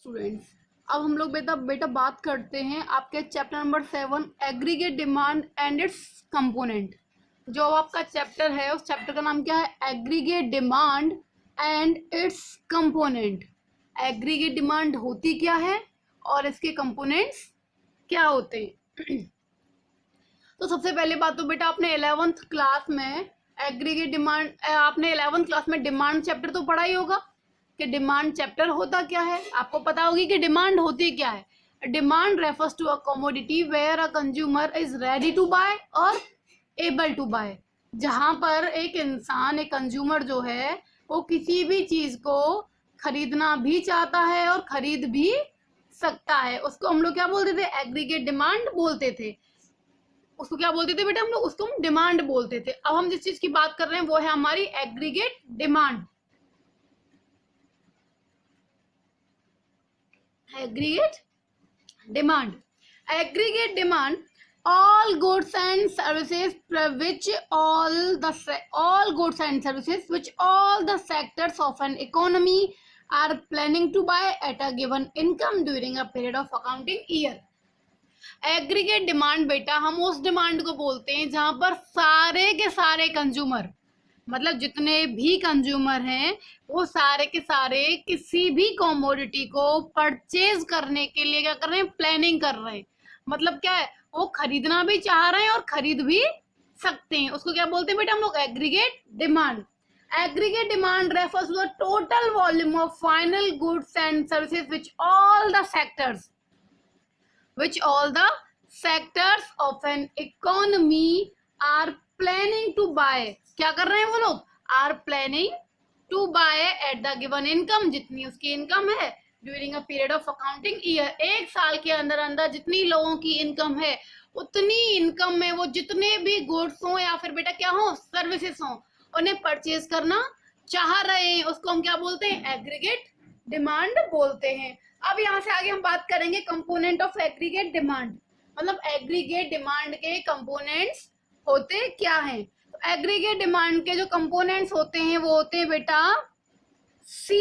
Students, अब हम लोग बेटा बात करते हैं आपके chapter number 7 aggregate demand and it's component. जो आपका चैप्टर है उस चैप्टर का नाम क्या है? Aggregate demand and it's component. Aggregate demand होती क्या है और इसके कंपोनेंट्स क्या होते हैं? तो सबसे पहले बात तो बेटा आपने 11th क्लास में एग्रीगेट डिमांड, आपने 11th क्लास में डिमांड चैप्टर तो पढ़ा ही होगा कि डिमांड चैप्टर होता क्या है। आपको पता होगी कि डिमांड होती क्या है। Demand refers to a commodity where a consumer is ready to buy और एबल टू बाय। जहां पर एक इंसान, एक कंज्यूमर जो है वो किसी भी चीज को खरीदना भी चाहता है और खरीद भी सकता है, उसको हम लोग क्या बोलते थे? एग्रीगेट डिमांड बोलते थे। उसको क्या बोलते थे बेटा? हम लोग उसको डिमांड बोलते थे। अब हम जिस चीज की बात कर रहे हैं वो है हमारी aggregate demand. Aggregate demand, aggregate demand all goods and services which all goods and services which all the sectors of an economy are planning to buy at a given income during a period of accounting year। Aggregate demand बेटा हम उस demand को बोलते हैं जहां पर सारे के सारे कंज्यूमर, मतलब जितने भी कंज्यूमर हैं वो सारे के सारे किसी भी कमोडिटी को परचेज करने के लिए क्या कर रहे हैं? प्लानिंग कर रहे हैं। मतलब क्या है? वो खरीदना भी चाह रहे हैं और खरीद भी सकते हैं। उसको क्या बोलते हैं बेटा हम लोग? Aggregate demand. Aggregate demand refers to the total volume of final goods and services which all the sectors of an economy are planning to buy। क्या कर रहे हैं वो लोग? are planning to buy at the given income, जितनी उसकी income है during a period of accounting year. एक साल के अंदर अंदर जितनी लोगों की इनकम है उतनी इनकम में वो जितने भी गुड्स हो या फिर बेटा क्या हो, सर्विसेज हो, उन्हें परचेज करना चाह रहे हैं, उसको हम क्या बोलते हैं? एग्रीगेट डिमांड बोलते हैं। अब यहाँ से आगे हम बात करेंगे कंपोनेंट ऑफ एग्रीगेट डिमांड, मतलब एग्रीगेट डिमांड के कंपोनेंट्स होते क्या हैं। तो एग्रीगेट डिमांड के जो कंपोनेंट्स होते हैं वो होते हैं बेटा C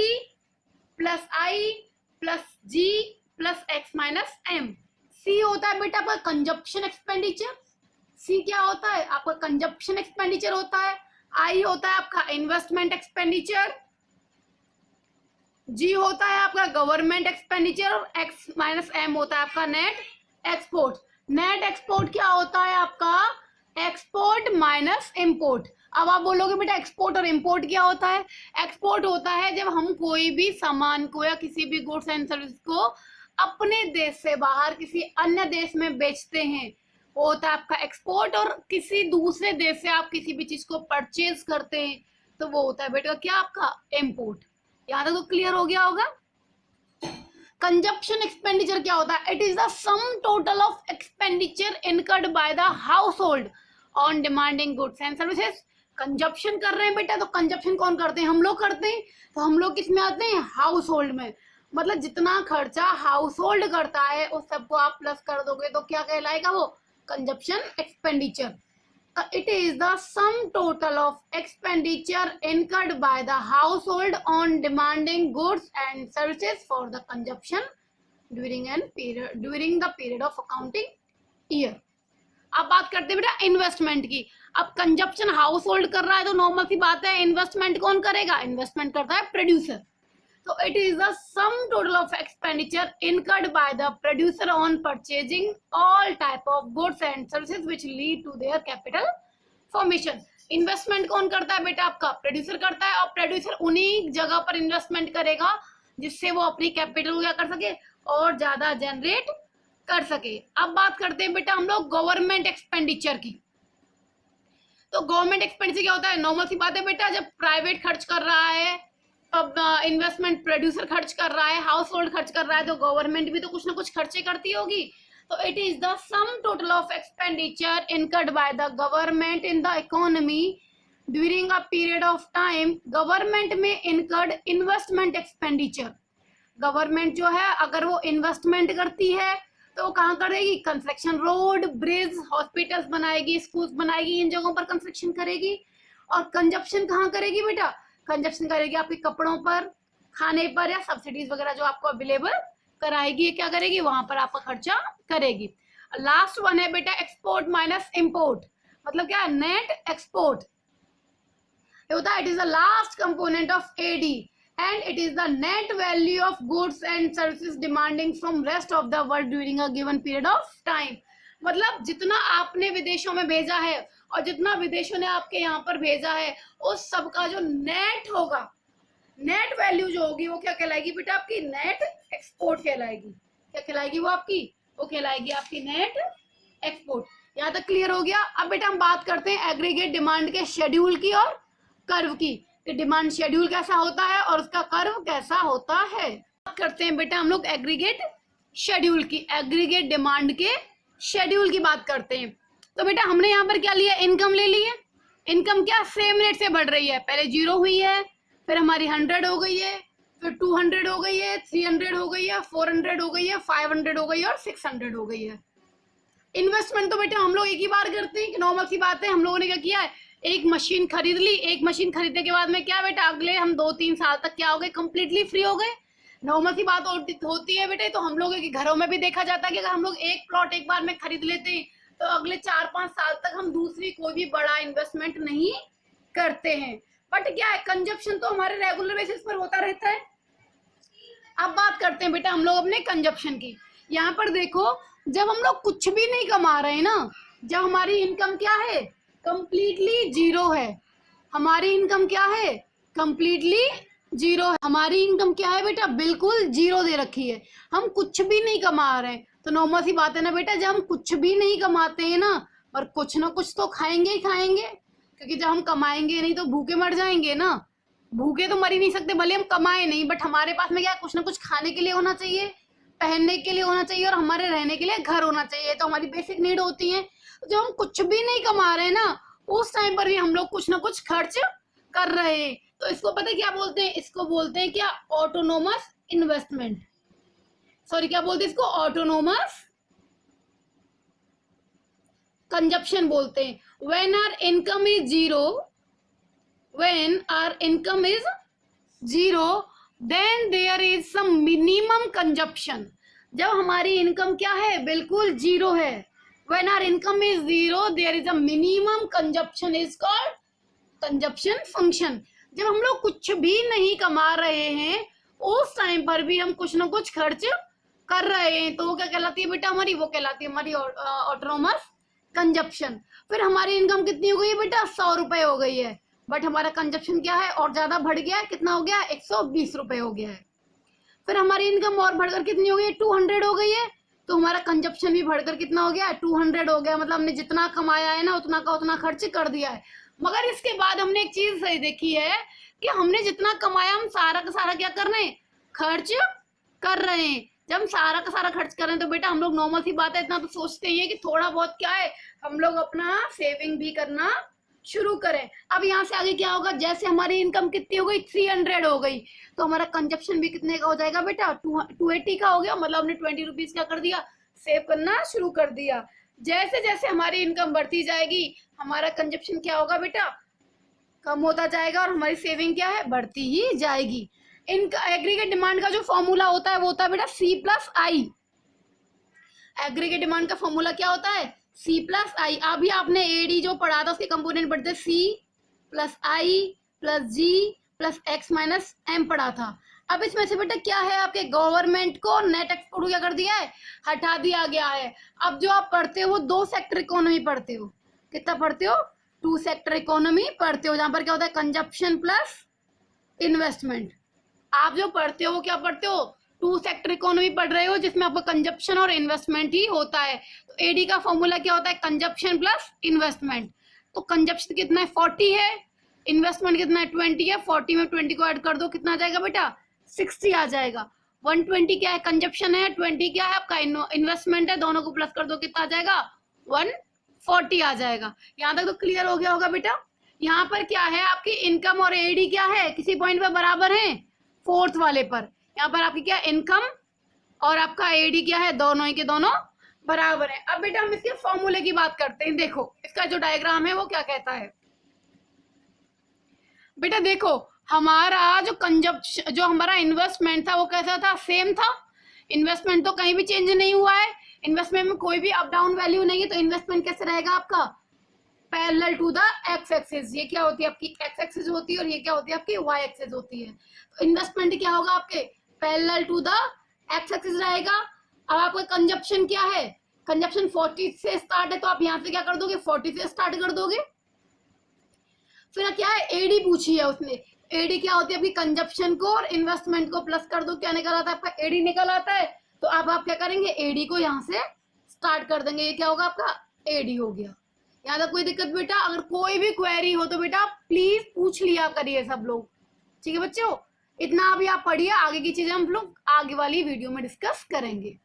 प्लस आई प्लस जी प्लस एक्स माइनस एम। सी होता है बेटा आपका कंजप्शन एक्सपेंडिचर। सी क्या होता है? आपका कंजप्शन एक्सपेंडिचर होता है। आई होता है आपका इन्वेस्टमेंट एक्सपेंडिचर। जी होता है आपका गवर्नमेंट एक्सपेंडिचर और एक्स माइनस एम होता है आपका नेट एक्सपोर्ट। नेट एक्सपोर्ट क्या होता है आपका? Export minus import. अब आप बोलोगे बेटा एक्सपोर्ट और इंपोर्ट क्या होता है? एक्सपोर्ट होता है जब हम कोई भी सामान को या किसी भी गुड्स एंड सर्विस को अपने देश से बाहर किसी अन्य देश में बेचते हैं, वो होता है आपका एक्सपोर्ट। और किसी दूसरे देश से आप किसी भी चीज को परचेज करते हैं तो वो होता है बेटा क्या आपका? इंपोर्ट। यहाँ तक तो क्लियर हो गया होगा। कंजप्शन एक्सपेंडिचर क्या होता है? It is the sum total of expenditure incurred by the house hold on demanding goods and services. Consumption कर रहे हैं बेटा, तो कंजप्शन कौन करते हैं? हम लोग करते हैं। तो हम लोग किस में आते हैं? हाउस होल्ड में। मतलब जितना खर्चा हाउस होल्ड करता है उस सबको आप प्लस कर दोगे तो क्या कहलाएगा वो? Consumption expenditure. It is the sum total of expenditure incurred by the household on demanding goods and services for the consumption during the period of accounting year। अब बात करते हैं बेटा इन्वेस्टमेंट की। अब कंजप्शन हाउस होल्ड कर रहा है तो नॉर्मल सी बात है, इन्वेस्टमेंट कौन करेगा? इन्वेस्टमेंट करता है producer. So it is the sum total of expenditure incurred by the producer on purchasing all type of goods and services which lead to their capital formation। Investment कौन करता है बेटा? आपका प्रोड्यूसर करता है। और प्रोड्यूसर उन्हीं जगह पर इन्वेस्टमेंट करेगा जिससे वो अपनी कैपिटल को क्या कर सके और ज्यादा जनरेट कर सके। अब बात करते हैं बेटा हम लोग गवर्नमेंट एक्सपेंडिचर की। तो गवर्नमेंट एक्सपेंडिचर क्या होता है? नॉर्मल सी बात है बेटा, जब प्राइवेट खर्च कर रहा है, अब इन्वेस्टमेंट प्रोड्यूसर खर्च कर रहा है, हाउस होल्ड खर्च कर रहा है, तो गवर्नमेंट भी तो कुछ ना कुछ खर्चे करती होगी। तो it is the sum total of expenditure incurred by the government in the economy during a period of time. Government में इनकर्ड इन्वेस्टमेंट एक्सपेंडिचर। गवर्नमेंट जो है अगर वो इन्वेस्टमेंट करती है तो वो कहाँ करेगी? कंस्ट्रक्शन, रोड, ब्रिज, हॉस्पिटल्स बनाएगी, स्कूल्स बनाएगी, इन जगहों पर कंस्ट्रक्शन करेगी। और कंजप्शन कहाँ करेगी बेटा? कंजप्शन करेगी आपके कपड़ों पर, खाने पर या सब्सिडीज वगैरह जो आपको अवेलेबल कराएगी, ये क्या करेगी, वहां पर आपका खर्चा करेगी। लास्ट वन है बेटा एक्सपोर्ट माइनस इंपोर्ट, मतलब क्या, नेट एक्सपोर्ट होता है, it is the last component of AD and it is the net value of goods and services demanding from rest of the world during a given period of time. मतलब जितना आपने विदेशों में भेजा है और जितना विदेशों ने आपके यहाँ पर भेजा है, उस सब का जो नेट होगा, नेट वैल्यू जो होगी वो क्या कहलाएगी बेटा, आपकी नेट एक्सपोर्ट कहलाएगी। क्या कहलाएगी वो आपकी, वो कहलाएगी आपकी नेट एक्सपोर्ट। यहाँ तक क्लियर हो गया। अब बेटा हम बात करते हैं एग्रीगेट डिमांड के शेड्यूल की और कर्व की, कि डिमांड शेड्यूल कैसा होता है और उसका कर्व कैसा होता है। बात करते हैं बेटा हम लोग एग्रीगेट शेड्यूल की, एग्रीगेट डिमांड के शेड्यूल की बात करते हैं। तो बेटा हमने यहाँ पर क्या लिया, इनकम ले ली है। इनकम क्या सेम रेट से बढ़ रही है, पहले 0 हुई है, फिर हमारी 100 हो गई है, फिर 200 हो गई है, 300 हो गई है, 400 हो गई है, 500 हो गई है और 600 हो गई है। इन्वेस्टमेंट तो बेटा हम लोग एक ही बार करते हैं कि नॉर्मल सी बात है। हम लोगों ने क्या किया है, एक मशीन खरीद ली, एक मशीन खरीदने के बाद में क्या बेटा अगले हम 2-3 साल तक क्या हो गए, कंप्लीटली फ्री हो गए। नॉर्मल सी बात होती है बेटे। तो हम लोग के घरों में भी देखा जाता है कि अगर हम लोग एक प्लॉट एक बार में खरीद लेते हैं तो अगले 4-5 साल तक हम दूसरी कोई भी बड़ा इन्वेस्टमेंट नहीं करते हैं। बट क्या है, कंजप्शन तो हमारे रेगुलर बेसिस पर होता रहता है। अब बात करते हैं बेटा हम लोग अपने कंजप्शन की। यहाँ पर देखो, जब हम लोग कुछ भी नहीं कमा रहे हैं ना, जब हमारी इनकम क्या है, कंप्लीटली 0 है, हमारी इनकम क्या है, कंप्लीटली 0 है, हमारी इनकम क्या है बेटा, बिल्कुल 0 दे रखी है, हम कुछ भी नहीं कमा रहे हैं। तो नॉर्मल सी बात है ना बेटा, जब हम कुछ भी नहीं कमाते हैं ना, और कुछ ना कुछ तो खाएंगे ही खाएंगे, क्योंकि जब हम कमाएंगे नहीं तो भूखे मर जाएंगे ना। भूखे तो मर ही नहीं सकते भले हम कमाए नहीं, बट हमारे पास में क्या कुछ ना कुछ खाने के लिए होना चाहिए, पहनने के लिए होना चाहिए और हमारे रहने के लिए घर होना चाहिए। तो हमारी बेसिक नीड होती है। जब हम कुछ भी नहीं कमा रहे हैं ना, उस टाइम पर भी हम लोग कुछ ना कुछ खर्च कर रहे हैं। तो इसको पता है क्या बोलते हैं, इसको बोलते हैं क्या, ऑटोनोमस इन्वेस्टमेंट। सॉरी क्या बोलते हैं इसको, ऑटोनोमस कंजप्शन बोलते हैं। when our income is zero then there is some minimum consumption। जब हमारी इनकम क्या है, बिल्कुल 0 है, when our income is 0 there is a minimum consumption is called consumption function। जब हम लोग कुछ भी नहीं कमा रहे हैं उस टाइम पर भी हम कुछ ना कुछ खर्च कर रहे हैं, तो वो क्या कहलाती है बेटा हमारी, वो कहलाती है हमारी ऑटोनोमस कंजप्शन। फिर हमारी इनकम कितनी हो गई है बेटा, 100 रुपए हो गई है, बट हमारा कंजप्शन क्या है, और ज्यादा बढ़ गया है, कितना हो गया, 120 रुपए हो गया है। फिर हमारी इनकम और बढ़कर कितनी हो गई है, 200 हो गई है, तो हमारा कंजप्शन भी बढ़कर कितना हो गया है, 200 हो गया। मतलब हमने जितना कमाया है ना उतना का उतना खर्च कर दिया है। मगर इसके बाद हमने एक चीज सही देखी है कि हमने जितना कमाया हम सारा का सारा क्या कर रहे हैं, खर्च कर रहे हैं। जब हम सारा का सारा खर्च कर रहे हैं तो बेटा हम लोग नॉर्मल सी बात है इतना तो सोचते ही है कि थोड़ा बहुत क्या है हम लोग अपना सेविंग भी करना शुरू करें। अब यहाँ से आगे क्या होगा, जैसे हमारी इनकम कितनी हो गई, 300 हो गई, तो हमारा कंजप्शन भी कितने का हो जाएगा बेटा, 280 का हो गया। मतलब हमने 20 रुपीज क्या कर दिया, सेव करना शुरू कर दिया। जैसे जैसे हमारी इनकम बढ़ती जाएगी हमारा कंजप्शन क्या होगा बेटा, कम होता जाएगा और हमारी सेविंग क्या है, बढ़ती ही जाएगी। इनका एग्रीगेट डिमांड का जो फॉर्मूला होता है वो होता है बेटा C+I। एग्रीगेट डिमांड का फॉर्मूला क्या होता है, C+I। अभी आपने एडी जो पढ़ा था उसके कंपोनेंट पढ़ते C+I+G+X-M पढ़ा था। अब इसमें से बेटा क्या है, आपके गवर्नमेंट को नेट एक्सपोर्ट क्या कर दिया है, हटा दिया गया है। अब जो आप पढ़ते हो वो 2 सेक्टर इकोनॉमी पढ़ते हो, कितना पढ़ते हो, 2 सेक्टर इकोनॉमी पढ़ते हो, जहां पर क्या होता है, कंजप्शन प्लस इन्वेस्टमेंट। आप जो पढ़ते हो वो क्या पढ़ते हो, 2 सेक्टर इकोनॉमी पढ़ रहे हो जिसमें आपका कंजप्शन और इन्वेस्टमेंट ही होता है। तो एडी का फॉर्मूला क्या होता है, कंजप्शन प्लस इन्वेस्टमेंट। तो कंजप्शन कितना है, 40 है, इन्वेस्टमेंट कितना है, 20 है, 40 में 20 को ऐड कर दो, कितना आ जाएगा बेटा, 60 आ जाएगा। 120 क्या है, कंजप्शन है, 20 क्या है आपका इन्वेस्टमेंट है, दोनों को प्लस कर दो, कितना आ जाएगा, 140 आ जाएगा। यहाँ तक तो क्लियर हो गया होगा बेटा। यहाँ पर क्या है, आपकी इनकम और एडी क्या है, किसी पॉइंट पर बराबर है, 4th वाले पर। यहाँ पर आपकी क्या इनकम और आपका एडी क्या है, दोनों ही के दोनों बराबर है। अब बेटा हम इसके फॉर्मूले की बात करते हैं। देखो इसका जो डायग्राम है वो क्या कहता है बेटा, देखो हमारा जो हमारा इन्वेस्टमेंट था वो कैसा था, सेम था। इन्वेस्टमेंट तो कहीं भी चेंज नहीं हुआ है, इन्वेस्टमेंट में कोई भी अप डाउन वैल्यू नहीं है, तो इन्वेस्टमेंट कैसे रहेगा आपका, parallel to the X axis. ये क्या होती है आपकी एक्स एक्सिस होती है और ये क्या होती है आपकी वाई एक्सिस होती है। तो इन्वेस्टमेंट क्या होगा आपके parallel to the X axis रहेगा। अब आपका कंजप्शन क्या है, कंजप्शन 40 से स्टार्ट है, तो आप यहाँ से क्या कर दोगे 40 से स्टार्ट कर दोगे। फिर क्या है एडी पूछी है उसने, एडी क्या होती है आपकी कंजप्शन को और इन्वेस्टमेंट को प्लस कर दो, क्या निकल आता है आपका एडी निकल आता है। तो अब आप क्या करेंगे एडी को यहाँ से स्टार्ट कर देंगे, ये क्या होगा आपका एडी हो गया। यहाँ तक कोई दिक्कत बेटा, अगर कोई भी क्वेरी हो तो बेटा प्लीज पूछ लिया करिए सब लोग, ठीक है बच्चों। इतना अभी आप पढ़िए, आगे की चीजें हम लोग आगे वाली वीडियो में डिस्कस करेंगे।